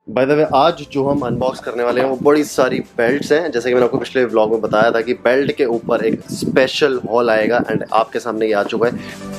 By the way आज जो हम अनबॉक्स करने वाले हैं वो बड़ी सारी बेल्ट्स हैं। जैसे कि मैंने आपको पिछले व्लॉग में बताया था कि बेल्ट के ऊपर एक स्पेशल हॉल आएगा एंड आपके सामने ये आ चुका है।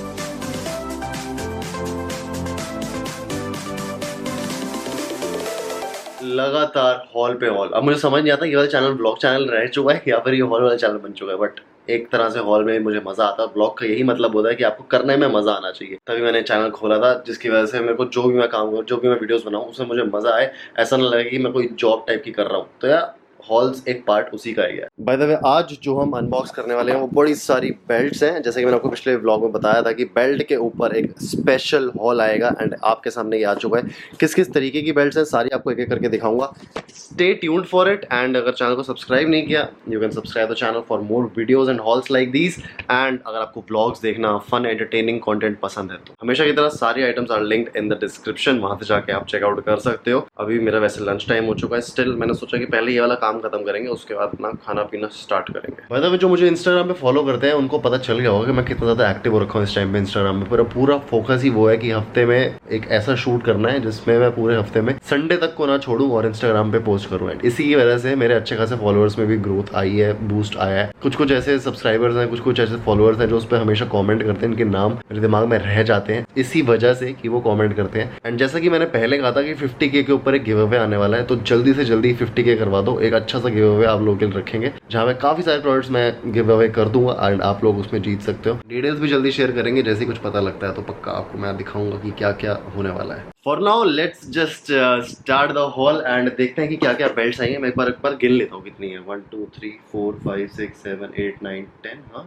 लगातार हॉल पे हॉल। अब मुझे समझ नहीं आता ये वाला चैनल ब्लॉग चैनल रह चुका है या फिर ये हॉल वाला चैनल बन चुका है, बट एक तरह से हॉल में मुझे मजा आता है। ब्लॉग का यही मतलब होता है कि आपको करने में मजा आना चाहिए, तभी मैंने चैनल खोला था, जिसकी वजह से मेरे को जो भी मैं काम करूँ, जो भी मैं वीडियोस बनाऊँ, उसमें मुझे मजा आए, ऐसा ना लगे कि मैं कोई जॉब टाइप की कर रहा हूँ। तो यार हॉल्स एक पार्ट उसी का ही है। बाय द वे आज जो हम अनबॉक्स करने वाले हैं वो बड़ी सारी बेल्ट्स हैं। जैसे कि मैंने आपको पिछले व्लॉग में बताया था कि बेल्ट के ऊपर एक स्पेशल हॉल आएगा एंड आपके सामने ये आ चुका है। किस किस तरीके की बेल्ट्स हैं सारी आपको एक एक करके दिखाऊंगा। Stay tuned for it and अगर चैनल को सब्सक्राइब नहीं किया, you can subscribe the channel for more videos and halls like these. And अगर आपको व्लॉग्स देखना, फन एंटरटेनिंग कंटेंट पसंद है तो हमेशा की तरह सारी items are linked in the description, वहां से जाके आप चेकआउट कर सकते हो। अभी मेरा वैसे लंच टाइम हो चुका है, स्टिल मैंने सोचा कि पहले ये वाला काम खत्म करेंगे, उसके बाद अपना खाना पीना स्टार्ट करेंगे। बाय द वे जो मुझे इंस्टाग्राम पे फॉलो करते हैं उनको पता चल गया होगा कि मैं कितना ज्यादा एक्टिव हो रखा हूँ इस टाइम पे इंस्टाग्राम में। पूरा फोकस ही वो है कि हफ्ते में एक ऐसा शूट करना है जिसमें मैं पूरे हफ्ते में संडे तक को ना छोड़ूं और इंस्टाग्राम पे पोस्ट करूं। एंड इसी की वजह से मेरे अच्छे खासे फॉलोअर्स में भी ग्रोथ आई है, बूस्ट आया है। कुछ ऐसे सब्सक्राइबर्स हैं, कुछ ऐसे फॉलोअर्स हैं जो उस पर हमेशा कमेंट करते हैं, इनके नाम मेरे दिमाग में रह जाते हैं इसी वजह से कि वो कमेंट करते हैं। एंड जैसा कि मैंने पहले कहा था कि 50K के ऊपर एक गिव अवे आने वाला है, तो जल्दी से जल्दी 50K करवा दो। एक अच्छा सा गिव अवे आप लोगों के लिए रखेंगे जहां मैं काफी सारे प्रोडक्ट्स मैं गिव अवे कर दूंगा एंड आप लोग उसमें जीत सकते हो। डिटेल्स भी जल्दी शेयर करेंगे, जैसे ही कुछ पता लगता है तो पक्का आपको मैं दिखाऊंगा कि क्या क्या होने वाला है। For now let's just start the hall and देखते हैं कि क्या क्या बेल्ट्स आएंगे। मैं एक बार गिन लेता हूँ कितनी है। 1 2 3 4 5 6 7 8 9 10। हाँ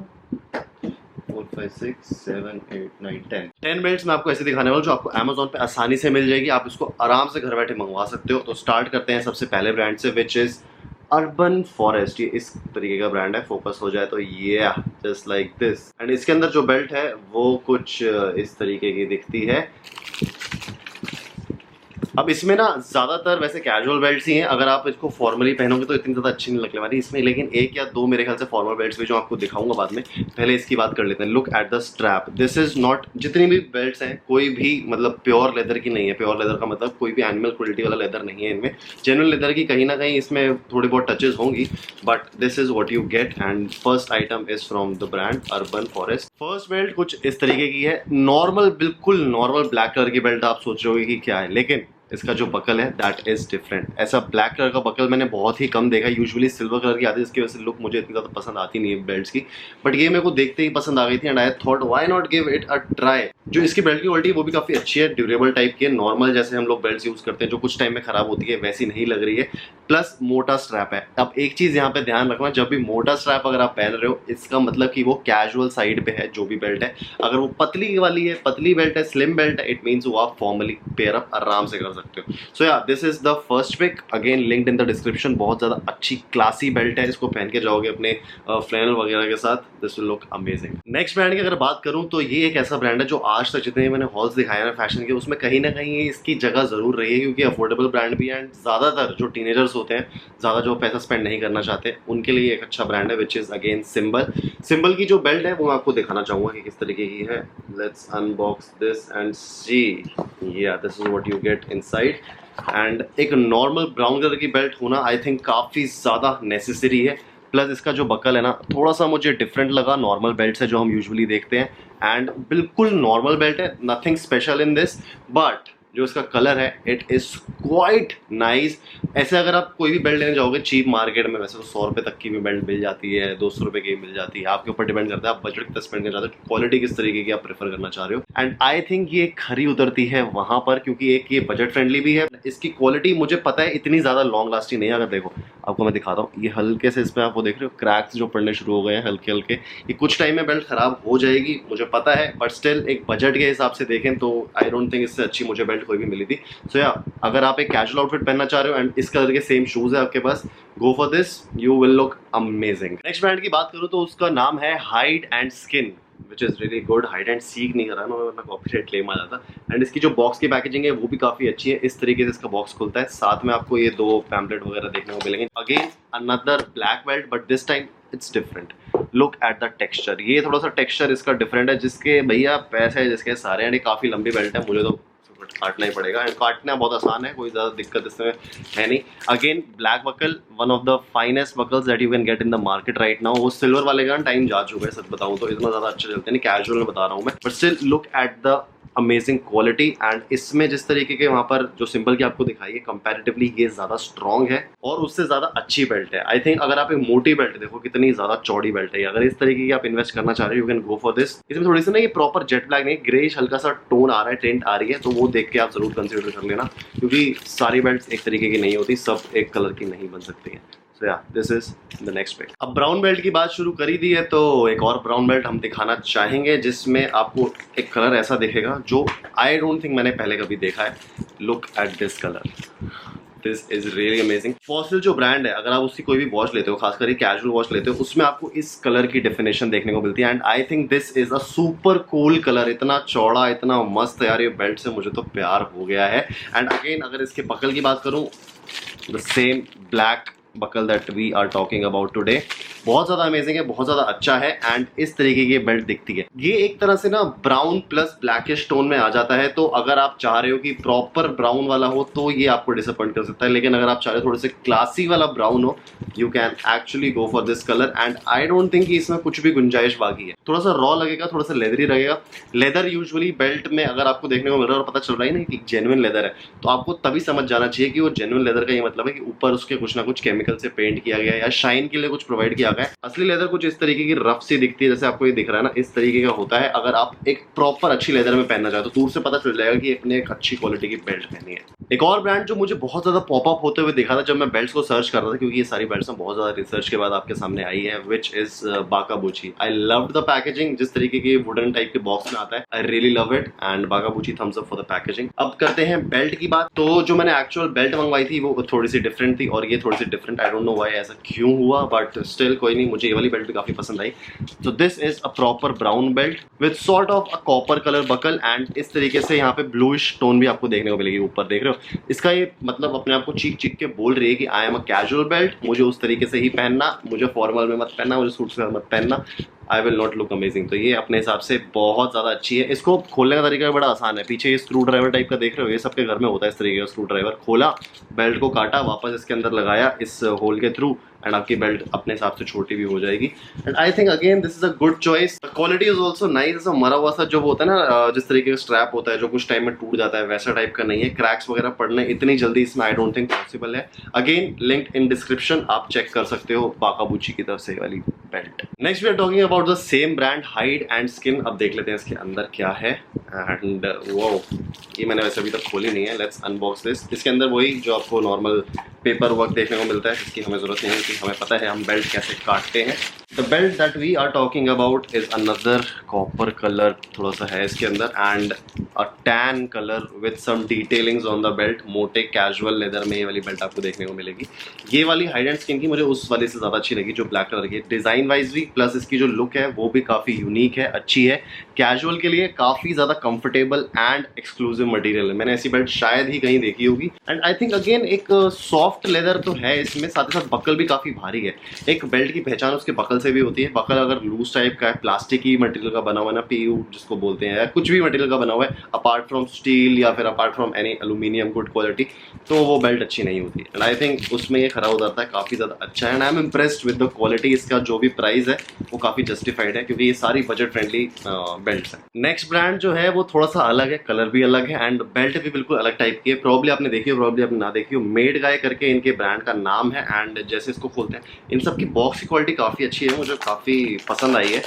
4 5 6 7 8 9 10 बेल्ट्स मैं आपको ऐसे दिखाने वाला हूँ जो आपको Amazon पे आसानी से मिल जाएगी। आप इसको आराम से घर बैठे मंगवा सकते हो। तो स्टार्ट करते हैं सबसे पहले ब्रांड से, विच इज अर्बन फॉरेस्ट। ये इस तरीके का ब्रांड है। फोकस हो जाए तो ये जस्ट लाइक दिस। एंड इसके अंदर जो बेल्ट है वो कुछ इस तरीके की दिखती है। अब इसमें ना ज्यादातर वैसे कैजुअल बेल्ट्स ही हैं, अगर आप इसको फॉर्मली पहनोगे तो इतनी ज्यादा अच्छी नहीं लगने वाली इसमें, लेकिन एक या दो मेरे ख्याल से फॉर्मल बेल्ट्स भी जो आपको दिखाऊंगा बाद में। पहले इसकी बात कर लेते हैं। Look at the strap. This is not, जितनी भी बेल्ट्स हैं कोई भी मतलब प्योर लेदर की नहीं है। प्योर लेदर का मतलब कोई भी एनिमल क्वालिटी वाला लेदर नहीं है इनमें। जेन्युइन लेदर की कहीं ना कहीं इसमें थोड़ी बहुत टचेस होंगी, but this is what you get. And first item is from the brand urban forest. First belt कुछ इस तरीके की है, नॉर्मल, बिल्कुल नॉर्मल ब्लैक कलर की बेल्ट। आप सोच रहे हो कि क्या है, लेकिन इसका जो बकल है दैट इज डिफरेंट। ऐसा ब्लैक कलर का बकल मैंने बहुत ही कम देखा। यूजुअली सिल्वर कलर की आती है, जिसकी वजह से लुक मुझे इतनी ज़्यादा पसंद आती नहीं है बेल्ट्स की, बट ये मेरे को देखते ही पसंद आ गई थी and I thought why not give it a try. जो इसकी बेल्ट की क्वालिटी है वो भी काफ़ी अच्छी है, ड्यूरेबल टाइप की है। नॉर्मल जैसे हम लोग बेल्ट यूज़ करते हैं जो कुछ टाइम में खराब होती है वैसी नहीं लग रही है। प्लस मोटा स्ट्रैप है। अब एक चीज़ यहाँ पे ध्यान रखना, जब भी मोटा स्ट्रैप अगर आप पहन रहे हो इसका मतलब कि वो कैजुअल साइड पे है जो भी बेल्ट है। अगर वो पतली वाली है, पतली बेल्ट है, स्लिम बेल्ट है, इट मीन्स वो आप फॉर्मली पेयर अप आराम से कर सकते हो। सो या this is the first pick, again linked in the description. बहुत ज्यादा अच्छी क्लासी बेल्ट है, इसको पहन के जाओगे अपने फ्लैनल वगैरह के साथ, this will look amazing. Next brand की अगर बात करूं तो ये एक ऐसा ब्रांड है जो आज तक जितने मैंने हॉल्स दिखाए ना फैशन के, उसमें कहीं ना कहीं इसकी जगह जरूर रही है, क्योंकि अफोर्डेबल ब्रांड भी है एंड ज्यादातर जो टीनेजर्स होते हैं, ज्यादा जो पैसा स्पेंड नहीं करना चाहते, उनके लिए एक अच्छा ब्रांड है, which is again symbol. Symbol की जो बेल्ट है वो मैं आपको दिखाना चाहूंगा कि किस तरीके की है। लेट्स अनबॉक्स दिस एंड सी। या this is what you get inside. And एक नॉर्मल ब्राउन कलर की बेल्ट होना आई थिंक काफ़ी ज़्यादा नेसेसरी है। प्लस इसका जो बकल है ना थोड़ा सा मुझे डिफरेंट लगा नॉर्मल बेल्ट से जो हम यूजुअली देखते हैं। एंड बिल्कुल नॉर्मल बेल्ट है, nothing special in this, but जो इसका कलर है इट इज क्वाइट नाइस। ऐसे अगर आप कोई भी बेल्ट लेने जाओगे चीप मार्केट में, वैसे तो 100 रुपये तक की भी बेल्ट मिल जाती है, 200 रुपये की मिल जाती है, आपके ऊपर डिपेंड करता है आप बजट कितना स्पेंड करना चाहते हो, क्वालिटी किस तरीके की आप प्रेफर करना चाह रहे हो। एंड आई थिंक ये खरी उतरती है वहां पर, क्योंकि एक ये बजट फ्रेंडली भी है। इसकी क्वालिटी मुझे पता है इतनी ज्यादा लॉन्ग लास्टिंग नहीं है। अगर देखो आपको मैं दिखाता हूँ, ये हल्के से इसमें आप वो देख रहे हो क्रैक्स जो पड़ने शुरू हो गए हैं हल्के हल्के। ये कुछ टाइम में बेल्ट खराब हो जाएगी मुझे पता है, बट स्टिल एक बजट के हिसाब से देखें तो आई डोंट थिंक इससे अच्छी मुझे बेल्ट कोई भी मिली थी। सो या अगर आप एक कैजुअल आउटफिट पहनना चाह रहे हो एंड इस कलर के सेम शूज है आपके पास, go for this, you will look amazing. Next brand की बात करूं तो उसका नाम है Hide and Skin, which is really good. Hide and seek नहीं कर रहा मैं, वरना कॉपीराइट क्लेम आ जाता। एंड इसकी जो बॉक्स की पैकेजिंग है वो भी काफी अच्छी है। इस तरीके से इसका बॉक्स खुलता है, साथ में आपको ये दो पैम्पलेट वगैरह देखने को मिलेंगे। Again another black belt, but this time it's different. Look at the texture, ये थोड़ा सा टेक्सचर इसका डिफरेंट है। जिसके भैया पैसे है जिसके सारे, एंड काफी लंबी बेल्ट है, मुझे तो बट काटना ही पड़ेगा, एंड काटना बहुत आसान है, कोई ज़्यादा दिक्कत इसमें है नहीं। Again black buckle, one of the finest buckles that you can get in the market right now. वो सिल्वर वाले का टाइम जा चुका है, सच बताऊँ तो इतना ज़्यादा अच्छा चलते नहीं, कैजुअल में बता रहा हूँ मैं, but still look at the amazing quality. And इसमें जिस तरीके के वहाँ पर जो सिंबल की आपको दिखाई है, कंपैरेटिवली ये ज़्यादा स्ट्रॉन्ग है और उससे ज़्यादा अच्छी बेल्ट है। आई थिंक अगर आप एक मोटी बेल्ट देखो कितनी ज़्यादा चौड़ी बेल्ट है, अगर इस तरीके की आप इन्वेस्ट करना चाह रहे हो, you can go for this. इसमें थोड़ी सी ना ये प्रॉपर जेट ब्लैक नहीं, ग्रेइश हल्का सा टोन आ रहा है, टेंट आ रही है, तो वो देख के आप जरूर कंसिडर कर लेना, क्योंकि सारी बेल्ट एक तरीके की नहीं होती, सब एक कलर की नहीं बन सकती है। So yeah, this is the next pick. अब ब्राउन बेल्ट की बात शुरू करी दी है, तो एक और ब्राउन बेल्ट हम दिखाना चाहेंगे जिसमें आपको एक कलर ऐसा दिखेगा जो आई डोंट थिंक मैंने पहले कभी देखा है। Look at this colour, this is really amazing. Fossil जो ब्रांड है, अगर आप उसकी कोई भी वॉच लेते हो, खासकर कैजुअल वॉच लेते हो, उसमें आपको इस कलर की डेफिनेशन देखने को मिलती है, and I think this is a super cool colour. इतना चौड़ा, इतना मस्त यार, ये बेल्ट से मुझे तो प्यार हो गया है। एंड अगेन अगर इसके बकल की बात करूं, the same black buckle that we are talking about today, बहुत ज़्यादा अमेजिंग है, बहुत ज़्यादा अच्छा है, एंड इस तरीके की बेल्ट दिखती है। ये एक तरह से ना ब्राउन प्लस ब्लैकिश टोन में आ जाता है, तो अगर आप चाह रहे हो कि प्रॉपर ब्राउन वाला हो तो ये आपको डिसअपॉइंट कर सकता है, लेकिन अगर आप चाह रहे हो थोड़े से क्लासी वाला ब्राउन हो, you can actually go for this colour. And I don't think कि इसमें कुछ भी गुंजाइश बाकी है। थोड़ा सा रॉ लगेगा, थोड़ा सा लेदरी लगेगा। लेदर यूजुअली बेल्ट में अगर आपको देखने को मिल रहा है और पता चल रहा है ना कि जेन्युइन लेदर है, तो आपको तभी समझ जाना चाहिए कि वो जेन्युइन लेदर का ये मतलब है कि ऊपर उसके कुछ ना कुछ केमिकल से पेंट किया गया है या शाइन के लिए कुछ प्रोवाइड किया गया है। असली लेदर कुछ इस तरीके की रफ सी दिखती है, जैसे आपको ये दिख रहा है ना, इस तरीके का होता है। अगर आप एक प्रॉपर अच्छी लेदर में पहनना चाहते हो तो दूर से पता चल जाएगा कि आपने एक अच्छी क्वालिटी की बेल्ट पहनी है। एक और ब्रांड जो मुझे बहुत ज्यादा पॉपअप होते हुए दिखा था जब मैं बेल्ट्स को सर्च कर रहा था, क्योंकि ये सारी बेल्ट्स बहुत ज्यादा रिसर्च के बाद आपके सामने आई है, which is Bacca Bucci. I loved the packaging, जिस तरीके की वुडन टाइप के बॉक्स में आता है, I really love it, and Bacca Bucci thumbs up for the packaging. अब करते हैं बेल्ट की बात। तो जो मैंने एक्चुअल बेल्ट मंगवाई थी वो थोड़ी सी डिफरेंट थी और ये थोड़ी सी different, I don't know why ऐसा क्यों हुआ, बट स्टिल कोई नहीं, मुझे ये वाली बेल्ट भी काफी पसंद आई। So this is a proper brown belt with sort of a copper color buckle, and इस तरीके से यहाँ पे bluish टोन भी आपको देखने को मिलेगी। ऊपर देख रहे हो, इसका ये मतलब अपने आप को चीख चीख के बोल रही है कि आई एम अ कैजुअल बेल्ट, मुझे उस तरीके से ही पहनना, मुझे फॉर्मल में मत पहनना, मुझे सूट से मत पहनना, I will not look amazing. तो ये अपने हिसाब से बहुत ज़्यादा अच्छी है। इसको खोलने का तरीका बड़ा आसान है, पीछे ये स्क्रू ड्राइवर टाइप का देख रहे हो, ये सबके घर में होता है इस तरीके का स्क्रू ड्राइवर। खोला, बेल्ट को काटा, वापस इसके अंदर लगाया इस होल के थ्रू, एंड आपकी बेल्ट अपने हिसाब से छोटी भी हो जाएगी। And I think again this is a good choice. The quality is also nice. ऐसा मरा हुआ सा जो होता है ना, जिस तरीके का स्ट्रैप होता है जो कुछ टाइम में टूट जाता है, वैसा टाइप का नहीं है। क्रैक्स वगैरह पड़ने इतनी जल्दी इसमें आई डोंट थिंक पॉसिबल है। अगेन लिंक्ड इन डिस्क्रिप्शन, आप चेक कर सकते हो बाकाबूची की तरफ से वाली belt. Next we are talking about the same brand, Hide and Skin. अब देख लेते हैं इसके अंदर क्या है। एंड वो ये मैंने वैसे अभी तक खोली नहीं है, लेट्स अनबॉक्स दिस। इसके अंदर वही जो आपको नॉर्मल पेपर वर्क देखने को मिलता है, जिसकी हमें जरूरत नहीं है कि हमें पता है हम बेल्ट कैसे काटते हैं। The belt that we are talking about is another copper colour थोड़ा सा है इसके अंदर, and a tan colour with some detailings on the belt. मोटे कैजुअल लेदर में ये वाली बेल्ट आपको देखने को मिलेगी। ये वाली हाइड एंड स्किन की मुझे उस वाले से ज़्यादा अच्छी लगी जो ब्लैक कलर की, डिज़ाइन वाइज भी, प्लस इसकी जो लुक है वो भी काफ़ी यूनिक है, अच्छी है। कैजुअल के लिए काफ़ी ज़्यादा कंफर्टेबल एंड एक्सक्लूसिव मटेरियल है। मैंने ऐसी बेल्ट शायद ही कहीं देखी होगी। एंड आई थिंक अगेन एक सॉफ्ट लेदर तो है इसमें, साथ ही साथ बकल भी काफ़ी भारी है। एक बेल्ट की पहचान उसके बकल से भी होती है। बकल अगर लूज टाइप का है, प्लास्टिक की मटेरियल का बना हुआ है ना, पीयू जिसको बोलते हैं, या कुछ भी मटेरियल का बना हुआ है अपार्ट फ्रॉम स्टील या फिर apart from any aluminium good quality, तो वो बेल्ट अच्छी नहीं होती। एंड आई थिंक उसमें ये खरा उतरता है, काफ़ी ज़्यादा अच्छा है। And I am impressed with the quality. इसका जो भी प्राइस है वो काफ़ी जस्टिफाइड है, क्योंकि ये सारी बजट फ्रेंडली बेल्ट्स हैं। नेक्स्ट ब्रांड जो है वो थोड़ा सा अलग है, कलर भी अलग है, एंड बेल्ट भी बिल्कुल अलग टाइप की है। प्रॉब्ली आपने देखी हो, प्रॉब्ली आपने ना देखी हो। मेड गाय करके इनके ब्रांड का नाम है। एंड जैसे इसको खोलते हैं, इन सब की बॉक्स की क्वालिटी काफ़ी अच्छी है, मुझे काफ़ी पसंद आई है।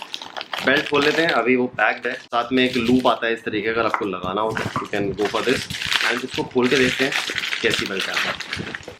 बेल्ट खोल लेते हैं, अभी वो पैक्ड है, साथ में एक लूप आता है इस तरीके का, अगर आपको लगाना हो तो you can go for this. And इसको खोल के देखते हैं कैसी बेल्ट है।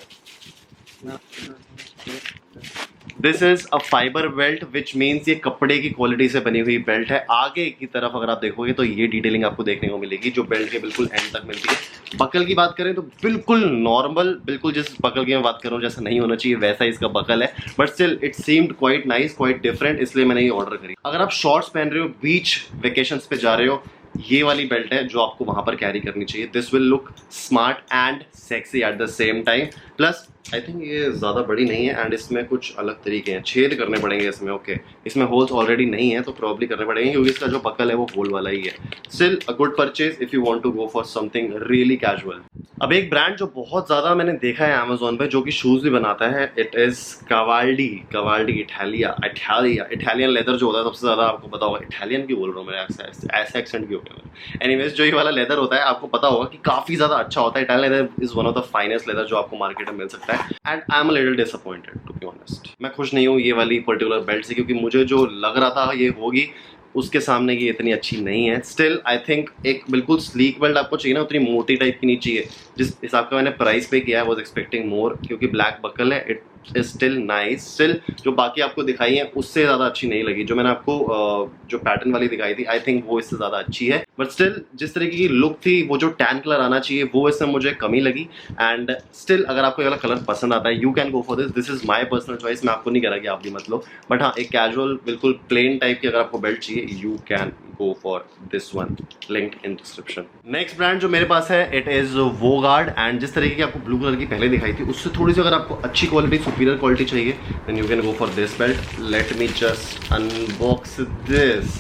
This is a fibre belt which means ये कपड़े की क्वालिटी से बनी हुई बेल्ट है। आगे की तरफ अगर आप देखोगे तो ये डिटेलिंग आपको देखने को मिलेगी जो बेल्ट के बिल्कुल एंड तक मिलती है। बकल की बात करें तो बिल्कुल नॉर्मल, बिल्कुल जिस बकल की मैं बात कर रहा हूँ जैसा नहीं होना चाहिए वैसा इसका बकल है, but still it seemed quite nice, quite different, इसलिए मैंने ये ऑर्डर करी। अगर आप शॉर्ट्स पहन रहे हो, बीच वेकेशंस पे जा रहे हो, ये वाली बेल्ट है जो आपको वहां पर कैरी करनी चाहिए। This will look smart and sexy at the same time. Plus I think ये ज़्यादा बड़ी नहीं है एंड इसमें कुछ अलग तरीके हैं, छेद करने पड़ेंगे इसमें। ओके, इसमें होल्स ऑलरेडी नहीं है तो प्रॉब्ली करने पड़ेंगे क्योंकि इसका जो बकल है वो होल वाला ही है। Still a good purchase if you want to go for something really casual. अब एक ब्रांड जो बहुत ज़्यादा मैंने देखा है अमेजोन पे जो कि शूज़ भी बनाता है, it is Cavaldi. Cavaldi Italia Italia Italian leather जो होता है सबसे ज़्यादा आपको पता होगा। इटालियन क्यों बोल रहा हूँ मैं, ऐसा एक्सेंट क्यों हो गया। एनीवेज, जो ये वाला लेदर होता है आपको पता होगा कि काफ़ी ज़्यादा अच्छा होता है। Italian leather is one of the finest leather जो आपको मार्केट में मिल सकता है and I am a little disappointed to be honest. मैं खुश नहीं हूँ ये वाली पर्टिकुलर बेल्ट से क्योंकि मुझे जो लग रहा था ये होगी उसके सामने ये इतनी अच्छी नहीं है। स्टिल आई थिंक एक बिल्कुल स्लीक बेल्ट आपको चाहिए ना, उतनी मोटी टाइप की नहीं चाहिए। जिस हिसाब का मैंने प्राइस पे किया है वाज एक्सपेक्टिंग मोर, क्योंकि ब्लैक बकल है, it is still nice. Still जो बाकी आपको दिखाई है उससे ज़्यादा अच्छी नहीं लगी। जो मैंने आपको जो पैटर्न वाली दिखाई थी आई थिंक वो इससे ज़्यादा अच्छी है, बट स्टिल जिस तरीके की लुक थी, वो जो टैन कलर आना चाहिए वो इसमें मुझे कमी लगी। एंड स्टिल अगर आपको ये वाला कलर पसंद आता है you can go for this. This is my personal choice. मैं आपको नहीं कह रहा कि आप भी मत लो, बट हाँ, एक कैजुअल बिल्कुल प्लेन टाइप की अगर आपको बेल्ट चाहिए you can go for this one, link in description. Next brand जो मेरे पास है इट इज वोगार्ड एंड जिस तरीके की आपको ब्लू कलर की पहले दिखाई थी उससे थोड़ी सी अगर आपको अच्छी क्वालिटी, सुपीरियर क्वालिटी चाहिए then you can go for this belt. Let me just unbox this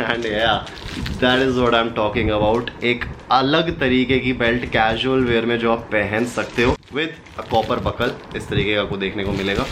and yeah that is what I am talking about. एक अलग तरीके की बेल्ट कैजुअल वेयर में जो आप पहन सकते हो विद अ कॉपर बकल, इस तरीके का आपको देखने को मिलेगा।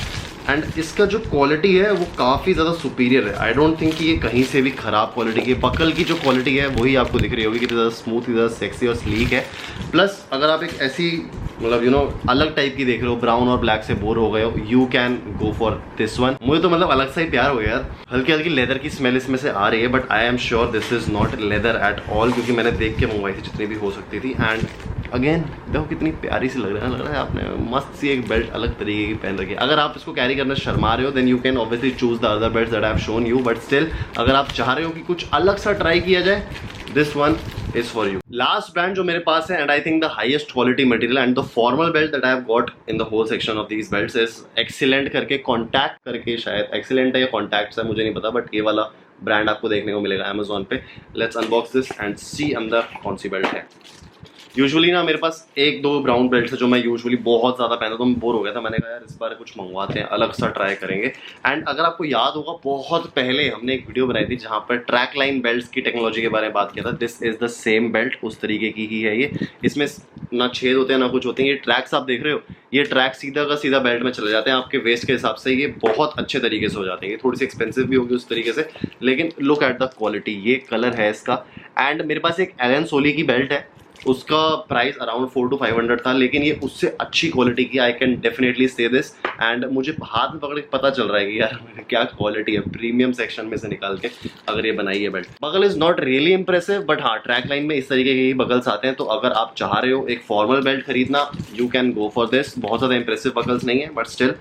एंड इसका जो क्वालिटी है वो काफ़ी ज़्यादा सुपीरियर है। आई डोंट थिंक कि ये कहीं से भी ख़राब क्वालिटी की। बकल की जो क्वालिटी है वही आपको दिख रही होगी, कितनी ज़्यादा स्मूथ, कितनी ज़्यादा सेक्सी और स्लीक है। प्लस अगर आप एक ऐसी मतलब अलग टाइप की देख रहे हो, ब्राउन और ब्लैक से बोर हो गए हो, you can go for this one. मुझे तो मतलब अलग सा ही प्यार हो गया यार। हल्की हल्की लेदर की स्मेल इसमें से आ रही है, but I am sure this is not leather at all, क्योंकि मैंने देख के मंगवाई थी जितनी भी हो सकती थी। एंड अगेन देखो कितनी प्यारी सी लग रहा है आपने मस्त सी एक बेल्ट अलग तरीके की पहन रखी है। अगर आप इसको कैरी करना शर्मा रहे हो then you can obviously choose the other belts that I have shown you, but still अगर आप चाह रहे हो कि कुछ अलग सा ट्राई किया जाए, this one is for you. Last brand जो मेरे पास है and I think the highest quality material and the formal belt that I have got in the whole section of these belts is excellent करके, contact करके, शायद excellent है या contact है मुझे नहीं पता, बट ये वाला ब्रांड आपको देखने को मिलेगा अमेजोन पे। लेट्स अनबॉक्स दिस एंड सी अंदर कौन सी बेल्ट है। यूजुअली ना मेरे पास एक दो ब्राउन बेल्ट है जो मैं यूजुअली बहुत ज़्यादा पहनता, तो मैं बोर हो गया था। मैंने कहा यार इस बार कुछ मंगवाते हैं, अलग सा ट्राई करेंगे। एंड अगर आपको याद होगा बहुत पहले हमने एक वीडियो बनाई थी जहाँ पर ट्रैक लाइन बेल्ट्स की टेक्नोलॉजी के बारे में बात किया था। This is the same belt, उस तरीके की ही है ये। इसमें ना छेद होते हैं ना कुछ होते हैं। ये ट्रैक्स आप देख रहे हो, ये ट्रैक सीधा का सीधा बेल्ट में चले जाते हैं आपके वेस्ट के हिसाब से। ये बहुत अच्छे तरीके से हो जाते हैं। ये थोड़ी सी एक्सपेंसिव भी होगी उस तरीके से, लेकिन लुक एट द क्वालिटी। ये कलर है इसका। एंड मेरे पास एक एलन सोली की बेल्ट है, उसका प्राइस अराउंड 400 to 500 था, लेकिन ये उससे अच्छी क्वालिटी की। आई कैन डेफिनेटली से दिस। एंड मुझे हाथ में पकड़ के पता चल रहा है कि यार क्या क्वालिटी है, प्रीमियम सेक्शन में से निकाल के अगर ये बनाई है बेल्ट। बगल is not really impressive, but हाँ ट्रैक लाइन में इस तरीके के ही बगल्स आते हैं। तो अगर आप चाह रहे हो एक फॉर्मल बेल्ट खरीदना, you can go for this. बहुत ज़्यादा इंप्रेसिव बगल्स नहीं है, but still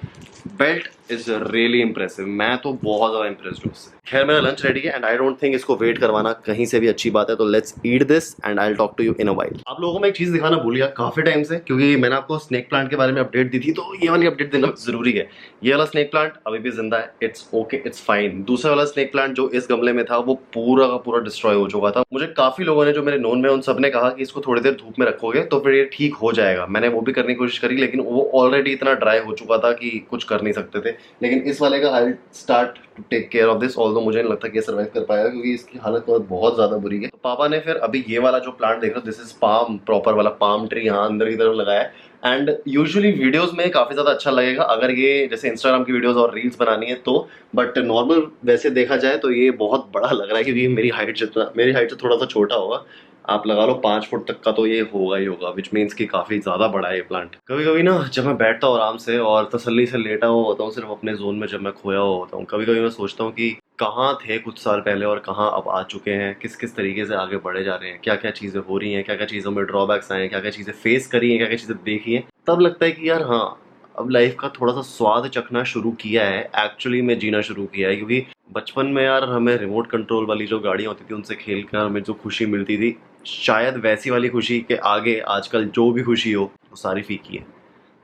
belt is really impressive. मैं तो बहुत ज़्यादा इंप्रेस्ड हूँ उससे। खैर मेरा लंच रेडी है एंड आई डोंट थिंक इसको वेट करवाना कहीं से भी अच्छी बात है, तो let's eat this and I will talk to you in a while. आप लोगों को मैं एक चीज़ दिखाना भूल गया काफ़ी टाइम से, क्योंकि मैंने आपको स्नेक प्लांट के बारे में अपडेट दी थी, तो ये वाली अपडेट देना जरूरी है। ये वाला स्नेक प्लांट अभी भी जिंदा है, इट्स ओके, इट्स फाइन। दूसरा वाला स्नेक प्लांट जो इस गमले में था वो पूरा का पूरा डिस्ट्रॉय हो चुका था। मुझे काफ़ी लोगों ने जो मेरे नोन में उन सब ने कहा कि इसको थोड़ी देर धूप में रखोगे तो फिर ये ठीक हो जाएगा। मैंने वो भी करने की कोशिश करी, लेकिन वो ऑलरेडी इतना ड्राई हो चुका था कि कुछ कर नहीं सकते थे। लेकिन इस वाले का I start to take care of this, although मुझे नहीं लगता कि ये सर्वाइव कर पाएगा क्योंकि इसकी हालत बहुत ज़्यादा बुरी है। तो पापा ने फिर अभी ये वाला जो प्लांट देख रहे हो, दिस इज पाम, प्रॉपर वाला पाम ट्री यहाँ अंदर की तरफ लगाया है। एंड यूजुअली वीडियोस में काफ़ी ज़्यादा अच्छा लगेगा अगर ये जैसे इंस्टाग्राम की वीडियोस और रील्स बनानी है तो, बट नॉर्मल वैसे देखा जाए तो ये बहुत बड़ा लग रहा है क्योंकि मेरी हाइट से थोड़ा सा छोटा होगा। आप लगा लो 5 फुट तक का तो ये होगा ही होगा, विच मीन्स कि काफ़ी ज़्यादा बड़ा है ये प्लांट। कभी कभी ना जब मैं बैठता हूँ आराम से और तसल्ली से लेटा हुआ होता हूँ सिर्फ अपने जोन में, जब मैं खोया हुआ होता हूँ, कभी कभी मैं सोचता हूँ कि कहाँ थे कुछ साल पहले और कहाँ अब आ चुके हैं, किस किस तरीके से आगे बढ़े जा रहे हैं, क्या क्या चीज़ें हो रही हैं, क्या क्या चीज़ों में ड्रॉबैक्स आए हैं, क्या क्या चीज़ें फेस करी हैं, क्या क्या चीज़ें देखी हैं। तब लगता है कि यार हाँ, अब लाइफ का थोड़ा सा स्वाद चखना शुरू किया है, एक्चुअली में जीना शुरू किया है। क्योंकि बचपन में यार हमें रिमोट कंट्रोल वाली जो गाड़ियाँ होती थी उनसे खेल कर हमें जो खुशी मिलती थी, शायद वैसी वाली खुशी के आगे आजकल जो भी खुशी हो वो सारी फीकी है।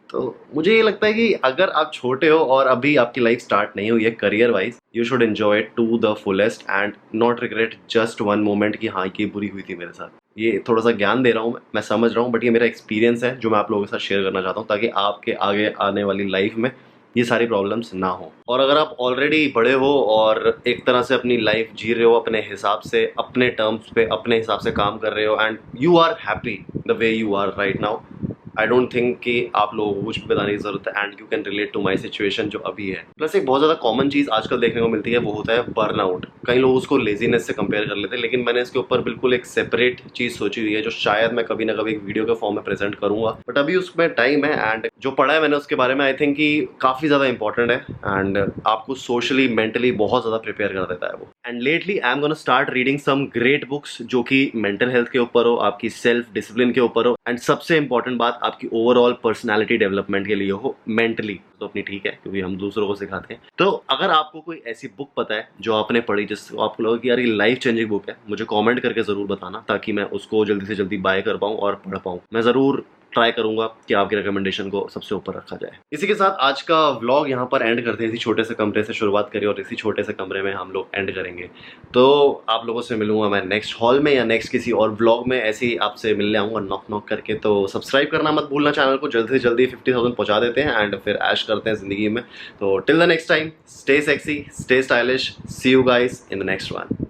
तो मुझे ये लगता है कि अगर आप छोटे हो और अभी आपकी लाइफ स्टार्ट नहीं हुई है career wise, you should enjoy it to the fullest and not regret just one moment कि हाँ ये बुरी हुई थी मेरे साथ। ये थोड़ा सा ज्ञान दे रहा हूँ, मैं समझ रहा हूँ, बट ये मेरा एक्सपीरियंस है जो मैं आप लोगों के साथ शेयर करना चाहता हूँ ताकि आपके आगे आने वाली लाइफ में ये सारी प्रॉब्लम्स ना हो। और अगर आप ऑलरेडी बड़े हो और एक तरह से अपनी लाइफ जी रहे हो अपने हिसाब से, अपने टर्म्स पे, अपने हिसाब से काम कर रहे हो and you are happy the way you are right now, I don't think कि आप लोगों को कुछ बताने की जरूरत है and you can relate to my situation जो अभी है। प्लस एक बहुत ज्यादा कॉमन चीज आजकल देखने को मिलती है वो होता है बर्नआउट। कई लोग उसको लेजीनेस से कंपेयर कर लेते हैं, लेकिन मैंने इसके ऊपर बिल्कुल एक सेपरेट चीज सोची हुई है जो शायद मैं कभी ना कभी एक वीडियो के फॉर्म में प्रेजेंट करूंगा, बट अभी उसमें टाइम है एंड जो पढ़ा है मैंने उसके बारे में आई थिंक कि काफी ज्यादा इंपॉर्टेंट है एंड आपको सोशली मेंटली बहुत ज्यादा प्रिपेयर कर देता है वो। And lately I am gonna start reading some great books जो कि मेंटल हेल्थ के ऊपर हो, आपकी सेल्फ डिसिप्लिन के ऊपर हो एंड सबसे इंपॉर्टेंट बात आपकी ओवरऑल पर्सनालिटी डेवलपमेंट के लिए हो। मेंटली तो अपनी ठीक है क्योंकि हम दूसरों को सिखाते हैं। तो अगर आपको कोई ऐसी बुक पता है जो आपने पढ़ी जिसको आपको लगा कि यार ये लाइफ चेंजिंग बुक है, मुझे कमेंट करके जरूर बताना ताकि मैं उसको जल्दी से जल्दी बाय कर पाऊँ और पढ़ पाऊँ। मैं जरूर ट्राई करूंगा कि आपके रिकमेंडेशन को सबसे ऊपर रखा जाए। इसी के साथ आज का व्लॉग यहाँ पर एंड करते हैं। इसी छोटे से कमरे से शुरुआत करें और इसी छोटे से कमरे में हम लोग एंड करेंगे। तो आप लोगों से मिलूंगा मैं नेक्स्ट हॉल में या नेक्स्ट किसी और व्लॉग में, ऐसे ही आपसे मिलने आऊंगा नॉक नॉक करके। तो सब्सक्राइब करना मत भूलना चैनल को, जल्दी से जल्दी 50,000 पहुंचा देते हैं एंड फिर ऐश करते हैं जिंदगी में। तो till the next time, stay sexy, stay stylish, see you guys in the next one.